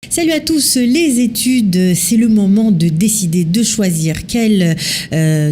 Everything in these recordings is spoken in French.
Salut à tous, les études, c'est le moment de décider, de choisir quelle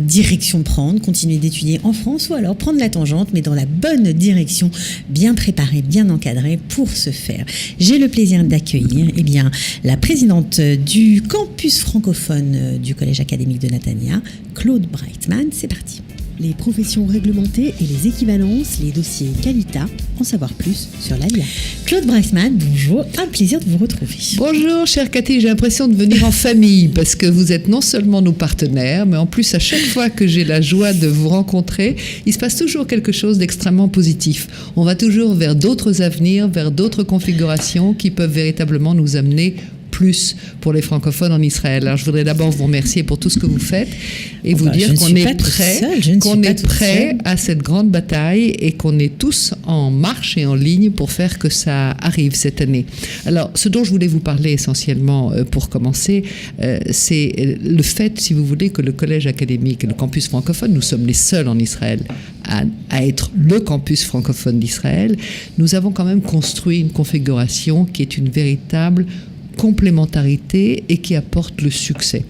direction prendre, continuer d'étudier en France ou alors prendre la tangente, mais dans la bonne direction, bien préparée, bien encadrée pour ce faire. J'ai le plaisir d'accueillir la présidente du campus francophone du Collège académique de Natania, Claude Breitman. C'est parti. Les professions réglementées et les équivalences, les dossiers Qualita, en savoir plus sur l'ALIA. Claude Breitman, bonjour, un plaisir de vous retrouver. Bonjour chère Cathy, j'ai l'impression de venir en famille parce que vous êtes non seulement nos partenaires, mais en plus à chaque fois que j'ai la joie de vous rencontrer, il se passe toujours quelque chose d'extrêmement positif. On va toujours vers d'autres avenirs, vers d'autres configurations qui peuvent véritablement nous amener plus pour les francophones en Israël. Alors, je voudrais d'abord vous remercier pour tout ce que vous faites et vous dire qu'on est prêt à cette grande bataille et qu'on est tous en marche et en ligne pour faire que ça arrive cette année. Alors, ce dont je voulais vous parler essentiellement pour commencer, c'est le fait, si vous voulez, que le collège académique, le campus francophone, nous sommes les seuls en Israël à être le campus francophone d'Israël. Nous avons quand même construit une configuration qui est une véritable complémentarité et qui apporte le succès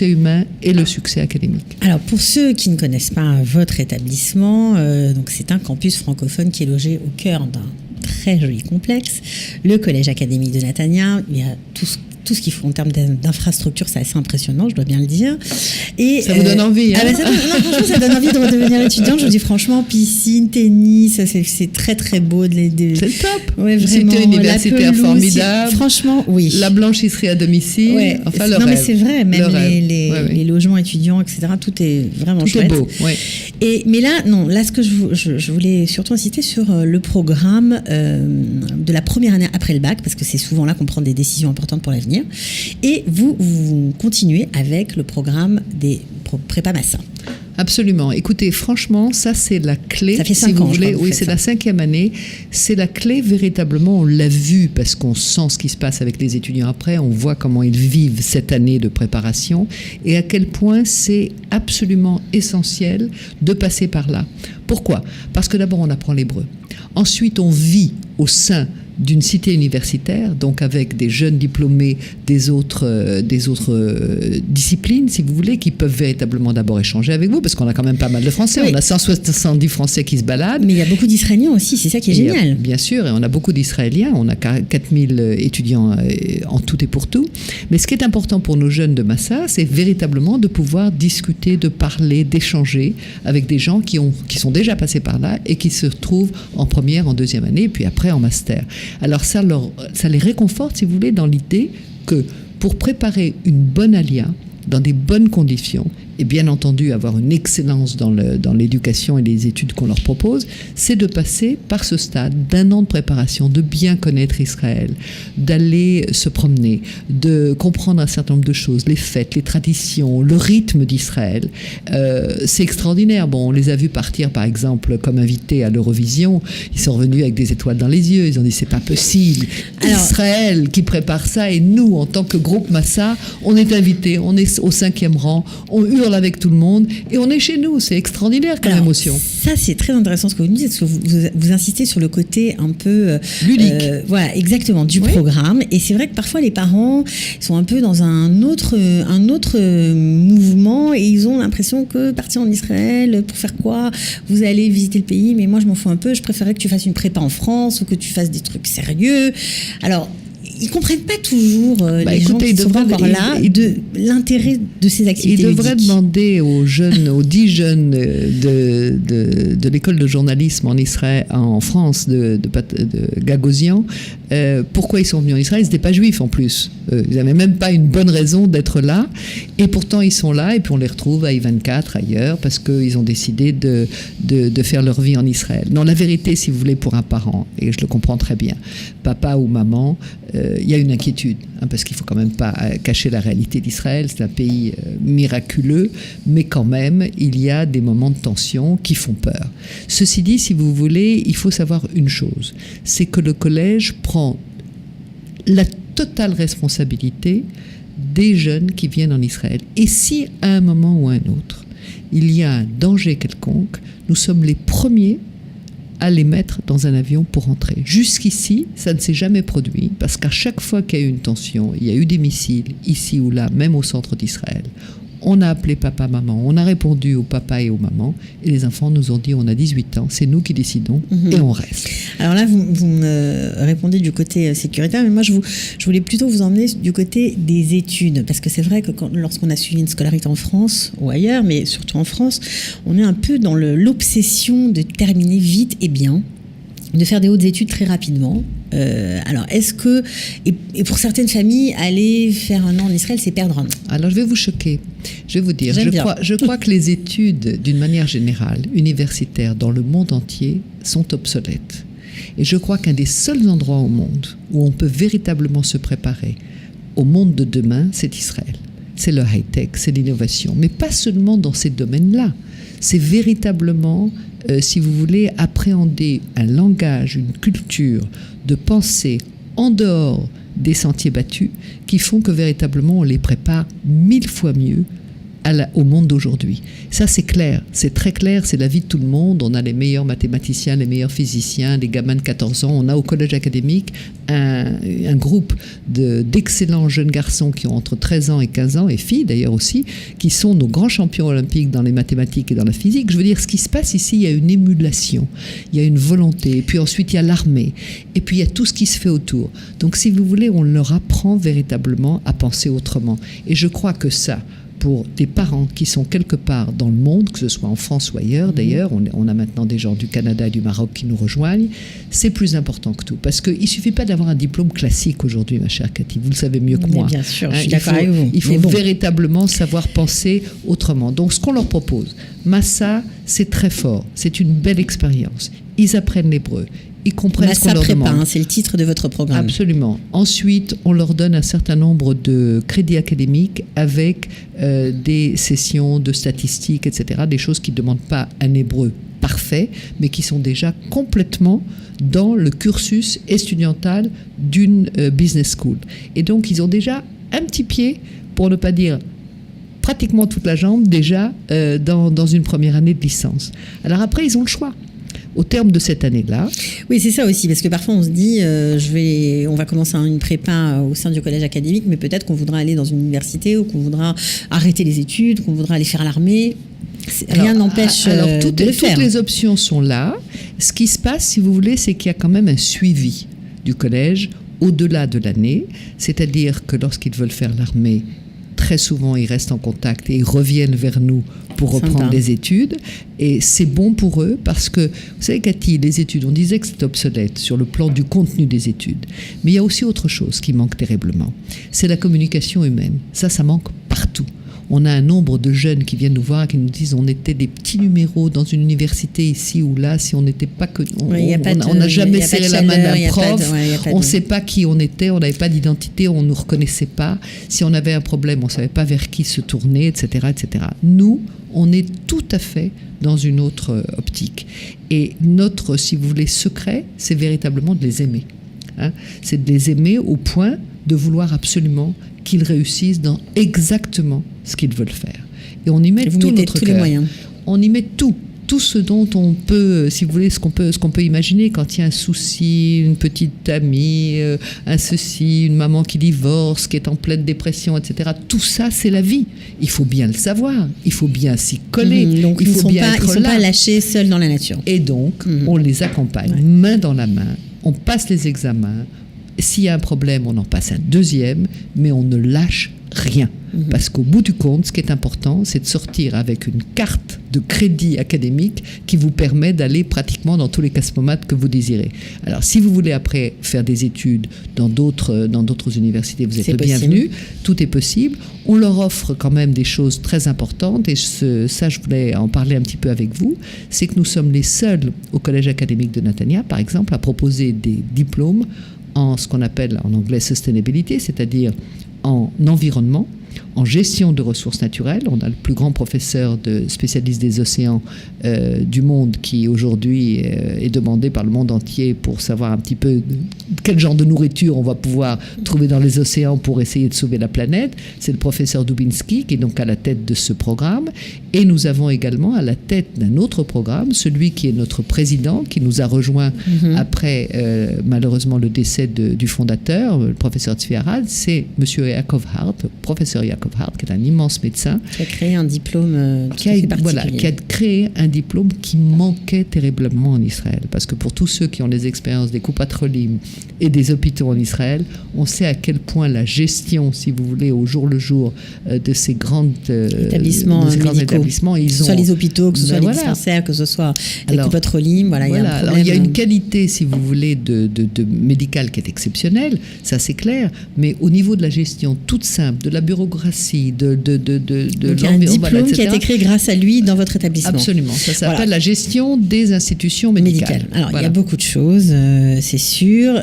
humain et le succès académique. Alors pour ceux qui ne connaissent pas votre établissement, donc c'est un campus francophone qui est logé au cœur d'un très joli complexe, le Collège académique de Natania. Il y a tout ce qu'il faut en termes d'infrastructure, c'est assez impressionnant, je dois bien le dire. Et ça vous donne envie, hein? Franchement, ça donne envie de redevenir étudiant. Je vous dis franchement, piscine, tennis, c'est très très beau. C'est le top. Ouais, vraiment. C'était universitaire formidable. Franchement, oui. La blanchisserie à domicile. Ouais. Enfin, le rêve. Mais c'est vrai, même les logements étudiants, etc. Tout est vraiment chouette. Tout est beau, oui. Mais là, ce que je voulais surtout insister sur le programme de la première année après le bac, parce que c'est souvent là qu'on prend des décisions importantes pour l'avenir. Et vous continuez avec le programme des prépa Massa. Absolument. Écoutez, franchement, ça c'est la clé. Ça fait 5 ans, voulez. Oui, c'est la 5e année. C'est la clé véritablement. On l'a vu parce qu'on sent ce qui se passe avec les étudiants après. On voit comment ils vivent cette année de préparation et à quel point c'est absolument essentiel de passer par là. Pourquoi ? Parce que d'abord on apprend l'hébreu. Ensuite, on vit au sein d'une cité universitaire, donc avec des jeunes diplômés des autres disciplines, si vous voulez, qui peuvent véritablement d'abord échanger avec vous, parce qu'on a quand même pas mal de Français. Oui. On a 170 Français qui se baladent. Mais il y a beaucoup d'Israéliens aussi, c'est ça qui est génial. Bien sûr, et on a beaucoup d'Israéliens. On a 4000 étudiants en tout et pour tout. Mais ce qui est important pour nos jeunes de Massa, c'est véritablement de pouvoir discuter, de parler, d'échanger avec des gens qui sont déjà passés par là et qui se retrouvent en première, en deuxième année, puis après en master. Alors ça les réconforte, si vous voulez, dans l'idée que pour préparer une bonne alia, dans des bonnes conditions, et bien entendu avoir une excellence dans l'éducation et les études qu'on leur propose, c'est de passer par ce stade d'1 an de préparation, de bien connaître Israël, d'aller se promener, de comprendre un certain nombre de choses, les fêtes, les traditions, le rythme d'Israël. C'est extraordinaire. Bon, on les a vus partir, par exemple, comme invités à l'Eurovision. Ils sont revenus avec des étoiles dans les yeux. Ils ont dit, c'est pas possible. Alors, Israël qui prépare ça et nous, en tant que groupe Massa, on est invités, on est au 5e rang, on hurle avec tout le monde et on est chez nous. C'est extraordinaire comme émotion. Ça, c'est très intéressant ce que vous nous dites, parce que vous insistez sur le côté un peu ludique. Voilà, exactement, du programme. Et c'est vrai que parfois les parents sont un peu dans un autre mouvement et ils ont l'impression que partir en Israël, pour faire quoi ? Vous allez visiter le pays, mais moi je m'en fous un peu, je préférerais que tu fasses une prépa en France ou que tu fasses des trucs sérieux. Alors, ils ne comprennent pas toujours, gens qui sont encore là, de l'intérêt de ces activités ludiques. Ils devraient demander aux 10 jeunes de l'école de journalisme en Israël, en France, de Gagosian, pourquoi ils sont venus en Israël. Ils n'étaient pas juifs en plus. Ils n'avaient même pas une bonne raison d'être là. Et pourtant, ils sont là et puis on les retrouve à I24 ailleurs parce qu'ils ont décidé de faire leur vie en Israël. Non, la vérité, si vous voulez, pour un parent, et je le comprends très bien, papa ou maman, il y a une inquiétude, parce qu'il ne faut quand même pas cacher la réalité d'Israël. C'est un pays miraculeux, mais quand même, il y a des moments de tension qui font peur. Ceci dit, si vous voulez, il faut savoir une chose, c'est que le collège prend la totale responsabilité des jeunes qui viennent en Israël. Et si, à un moment ou à un autre, il y a un danger quelconque, nous sommes les premiers à les mettre dans un avion pour rentrer. Jusqu'ici, ça ne s'est jamais produit, parce qu'à chaque fois qu'il y a eu une tension, il y a eu des missiles, ici ou là, même au centre d'Israël, on a appelé papa, maman, on a répondu au papa et aux mamans, et les enfants nous ont dit, on a 18 ans, c'est nous qui décidons, et on reste. Alors là, vous me répondez du côté sécuritaire, mais moi, je voulais plutôt vous emmener du côté des études, parce que c'est vrai que lorsqu'on a suivi une scolarité en France, ou ailleurs, mais surtout en France, on est un peu dans l'obsession de terminer vite et bien, de faire des hautes études très rapidement. Alors, est-ce que, et pour certaines familles, aller faire un an en Israël, c'est perdre un an? Alors, je vais vous choquer. Je vais vous dire, je crois que les études, d'une manière générale, universitaires, dans le monde entier, sont obsolètes. Et je crois qu'un des seuls endroits au monde où on peut véritablement se préparer au monde de demain, c'est Israël. C'est le high-tech, c'est l'innovation. Mais pas seulement dans ces domaines-là. C'est véritablement, si vous voulez, appréhender un langage, une culture de pensée en dehors des sentiers battus qui font que véritablement on les prépare 1000 fois mieux au monde d'aujourd'hui. Ça, c'est clair, c'est très clair, c'est la vie de tout le monde. On a les meilleurs mathématiciens, les meilleurs physiciens, les gamins de 14 ans. On a au collège académique un groupe d'excellents jeunes garçons qui ont entre 13 ans et 15 ans, et filles d'ailleurs aussi, qui sont nos grands champions olympiques dans les mathématiques et dans la physique. Je veux dire, ce qui se passe ici, il y a une émulation, il y a une volonté, et puis ensuite il y a l'armée, et puis il y a tout ce qui se fait autour. Donc si vous voulez, on leur apprend véritablement à penser autrement. Et je crois que ça, pour des parents qui sont quelque part dans le monde, que ce soit en France ou ailleurs, d'ailleurs, on a maintenant des gens du Canada et du Maroc qui nous rejoignent, c'est plus important que tout. Parce qu'il ne suffit pas d'avoir un diplôme classique aujourd'hui, ma chère Cathy, vous le savez mieux que moi. Bien sûr, je suis d'accord avec vous. Il faut véritablement savoir penser autrement. Donc, ce qu'on leur propose, Massa, c'est très fort, c'est une belle expérience. Ils apprennent l'hébreu. Ils comprennent ce qu'on leur demande. C'est le titre de votre programme. Absolument. Ensuite, on leur donne un certain nombre de crédits académiques avec des sessions de statistiques, etc. Des choses qui ne demandent pas un hébreu parfait, mais qui sont déjà complètement dans le cursus estudiantal d'une business school. Et donc, ils ont déjà un petit pied, pour ne pas dire pratiquement toute la jambe, déjà dans une première année de licence. Alors après, ils ont le choix. Au terme de cette année-là. Oui, c'est ça aussi, parce que parfois on se dit, on va commencer une prépa au sein du collège académique, mais peut-être qu'on voudra aller dans une université ou qu'on voudra arrêter les études, qu'on voudra aller faire l'armée. Rien n'empêche de le faire. Toutes les options sont là. Ce qui se passe, si vous voulez, c'est qu'il y a quand même un suivi du collège au-delà de l'année, c'est-à-dire que lorsqu'ils veulent faire l'armée, très souvent, ils restent en contact et ils reviennent vers nous pour reprendre des études. Et c'est bon pour eux parce que, vous savez, Cathy, les études, on disait que c'était obsolète sur le plan du contenu des études. Mais il y a aussi autre chose qui manque terriblement. C'est la communication humaine. Ça manque partout. On a un nombre de jeunes qui viennent nous voir et qui nous disent on était des petits numéros dans une université ici ou là, si on n'était pas que... On n'a jamais serré la main d'un prof, on ne sait pas qui on était, on n'avait pas d'identité, on ne nous reconnaissait pas. Si on avait un problème, on ne savait pas vers qui se tourner, etc., etc. Nous, on est tout à fait dans une autre optique. Et notre, si vous voulez, secret, c'est véritablement de les aimer. C'est de les aimer au point de vouloir absolument qu'ils réussissent dans exactement ce qu'ils veulent faire. Et on y met tout notre cœur. Les moyens. On y met tout ce dont on peut, si vous voulez, ce qu'on peut imaginer quand il y a un souci, une petite amie, un ceci, une maman qui divorce, qui est en pleine dépression, etc. Tout ça, c'est la vie. Il faut bien le savoir. Il faut bien s'y coller. Donc ils ne sont pas lâchés seuls dans la nature. Et donc, on les accompagne main dans la main. On passe les examens. S'il y a un problème, on en passe un deuxième, mais on ne lâche rien. Parce qu'au bout du compte, ce qui est important, c'est de sortir avec une carte de crédit académique qui vous permet d'aller pratiquement dans tous les casmomates que vous désirez. Alors, si vous voulez après faire des études dans d'autres universités, vous êtes le bienvenu. Tout est possible. On leur offre quand même des choses très importantes et ça, je voulais en parler un petit peu avec vous. C'est que nous sommes les seuls au Collège académique de Netanya, par exemple, à proposer des diplômes en ce qu'on appelle en anglais sustainability, c'est-à-dire en environnement, en gestion de ressources naturelles. On a le plus grand professeur spécialiste des océans du monde qui aujourd'hui est demandé par le monde entier pour savoir un petit peu quel genre de nourriture on va pouvoir trouver dans les océans pour essayer de sauver la planète. C'est le professeur Dubinsky qui est donc à la tête de ce programme. Et nous avons également à la tête d'un autre programme, celui qui est notre président, qui nous a rejoint après malheureusement le décès du fondateur, le professeur Tzvi Arad, c'est M. Yaakov Hart, le professeur Yaakov Hart, qui est un immense médecin. Qui a créé un diplôme qui a créé un diplôme qui manquait terriblement en Israël. Parce que pour tous ceux qui ont les expériences des Coupat-Cholim et des hôpitaux en Israël, on sait à quel point la gestion, si vous voulez, au jour le jour de ces grands établissements, que ce soit les hôpitaux, que ce soit les dispensaires, que ce soit les Coupat-Cholim, il y a une qualité, si vous voulez, de médicale qui est exceptionnelle, ça c'est clair, mais au niveau de la gestion toute simple, de la bureaucratie, de il y a un diplôme qui a été créé grâce à lui dans votre établissement. Absolument, ça s'appelle la gestion des institutions médicales. Alors il y a beaucoup de choses, c'est sûr,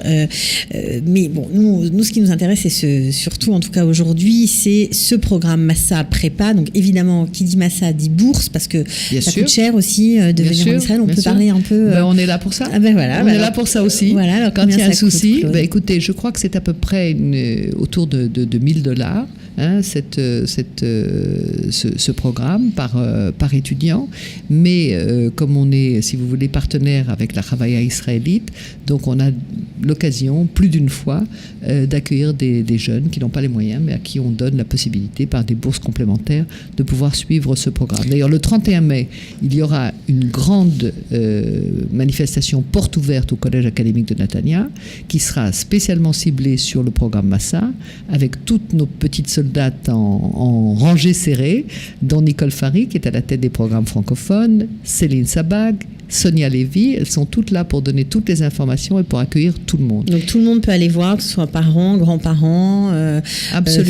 mais bon, nous ce qui nous intéresse, c'est surtout en tout cas aujourd'hui, c'est ce programme Massa Prépa. Donc évidemment, qui dit Massa dit bourse, parce que ça coûte cher aussi de venir en Israël. On peut parler un peu. On est là pour ça. On est là pour ça aussi. Voilà, quand il y a un souci, écoutez, je crois que c'est à peu près autour de $1,000. Ce programme par étudiant, mais comme on est, si vous voulez, partenaire avec la Chavaya israélite, donc on a l'occasion plus d'une fois d'accueillir des jeunes qui n'ont pas les moyens, mais à qui on donne la possibilité par des bourses complémentaires de pouvoir suivre ce programme. D'ailleurs, le 31 mai, il y aura une grande manifestation porte ouverte au Collège académique de Netanya, qui sera spécialement ciblée sur le programme Massa, avec toutes nos petites soldates en rangée serrée, dont Nicole Fari, qui est à la tête des programmes francophones, Céline Sabag, Sonia Lévy, elles sont toutes là pour donner toutes les informations et pour accueillir tout le monde. Donc tout le monde peut aller voir, que ce soit parents, grands-parents,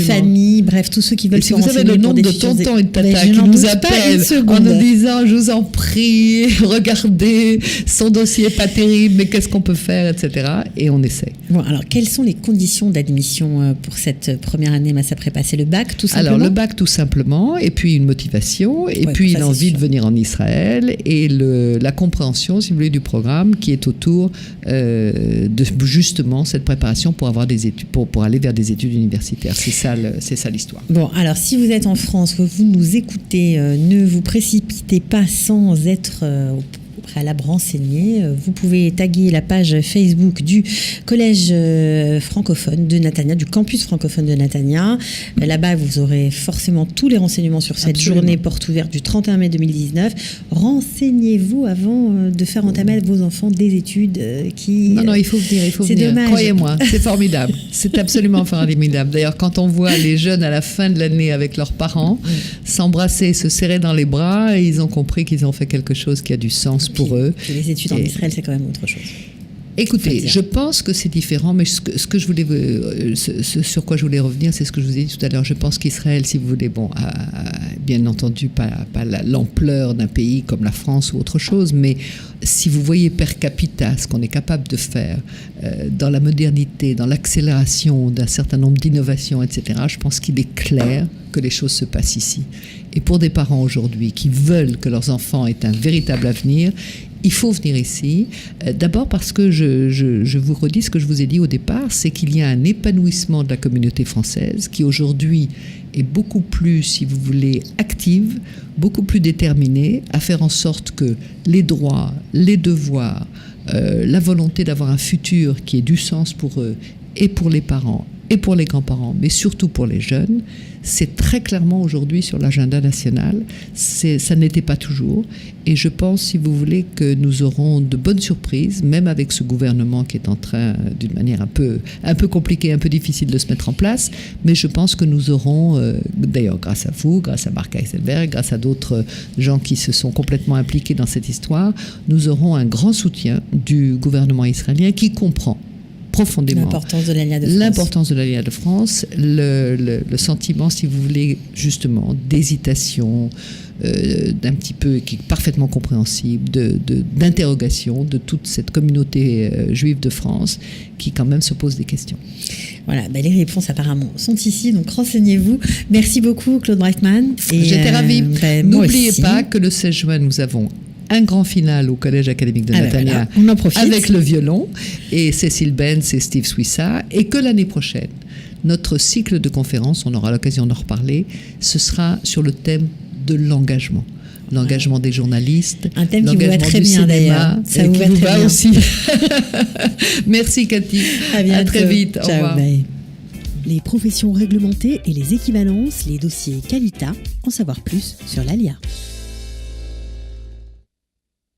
famille, bref, tous ceux qui veulent se renseigner. Si vous avez le nombre de tontons et de tatas qui nous appellent en nous disant « je vous en prie, regardez, son dossier n'est pas terrible, mais qu'est-ce qu'on peut faire ?» etc. Et on essaie. Bon, alors quelles sont les conditions d'admission pour cette première année Massa Prépa? C'est le bac tout simplement? Alors le bac tout simplement, et puis une motivation, et puis l'envie de venir en Israël, et la compréhension, si vous voulez, du programme qui est autour de justement cette préparation pour avoir des études, pour aller vers des études universitaires. C'est ça l'histoire. Bon, alors si vous êtes en France, vous nous écoutez, ne vous précipitez pas sans être préalable renseigné. Vous pouvez taguer la page Facebook du collège francophone de Netanya, du campus francophone de Netanya. Là-bas, vous aurez forcément tous les renseignements sur cette journée porte ouverte du 31 mai 2019. Renseignez-vous avant de faire entamer à vos enfants des études qui... Non, il faut venir, c'est dommage. Croyez-moi, c'est formidable. C'est absolument formidable. D'ailleurs, quand on voit les jeunes à la fin de l'année avec leurs parents s'embrasser, se serrer dans les bras, ils ont compris qu'ils ont fait quelque chose qui a du sens pour eux. Les études en Israël, c'est quand même autre chose. Écoutez, je pense que c'est différent, mais ce que je voulais, sur quoi je voulais revenir, c'est ce que je vous ai dit tout à l'heure. Je pense qu'Israël, si vous voulez, a bien entendu pas l'ampleur d'un pays comme la France ou autre chose, mais si vous voyez per capita ce qu'on est capable de faire dans la modernité, dans l'accélération d'un certain nombre d'innovations, etc., je pense qu'il est clair que les choses se passent ici. Et pour des parents aujourd'hui qui veulent que leurs enfants aient un véritable avenir, il faut venir ici. D'abord parce que je vous redis ce que je vous ai dit au départ, c'est qu'il y a un épanouissement de la communauté française qui aujourd'hui est beaucoup plus, si vous voulez, active, beaucoup plus déterminée à faire en sorte que les droits, les devoirs, la volonté d'avoir un futur qui ait du sens pour eux et pour les parents et pour les grands-parents, mais surtout pour les jeunes, c'est très clairement aujourd'hui sur l'agenda national. Ça n'était pas toujours. Et je pense, si vous voulez, que nous aurons de bonnes surprises, même avec ce gouvernement qui est en train, d'une manière un peu compliquée, un peu difficile de se mettre en place. Mais je pense que nous aurons, d'ailleurs grâce à vous, grâce à Marc Heiselberg, grâce à d'autres gens qui se sont complètement impliqués dans cette histoire, nous aurons un grand soutien du gouvernement israélien qui comprend profondément l'importance de l'Alliance de France, le sentiment, si vous voulez, justement, d'hésitation, d'un petit peu, qui est parfaitement compréhensible, d'interrogation de toute cette communauté juive de France qui quand même se pose des questions. Voilà, les réponses apparemment sont ici, donc renseignez-vous. Merci beaucoup Claude Breitman. J'étais ravie. N'oubliez pas que le 16 juin, nous avons un grand final au Collège académique de Natania, on en profite, avec le violon, et Cécile Benz et Steve Swissa, et que l'année prochaine, notre cycle de conférences, on aura l'occasion d'en reparler, ce sera sur le thème de l'engagement. L'engagement des journalistes, un thème qui vous va très bien d'ailleurs. Ça vous va très bien aussi. Merci Cathy. À très vite. Ciao, au revoir. Bye. Les professions réglementées et les équivalences, les dossiers Qualita, en savoir plus sur l'ALIA.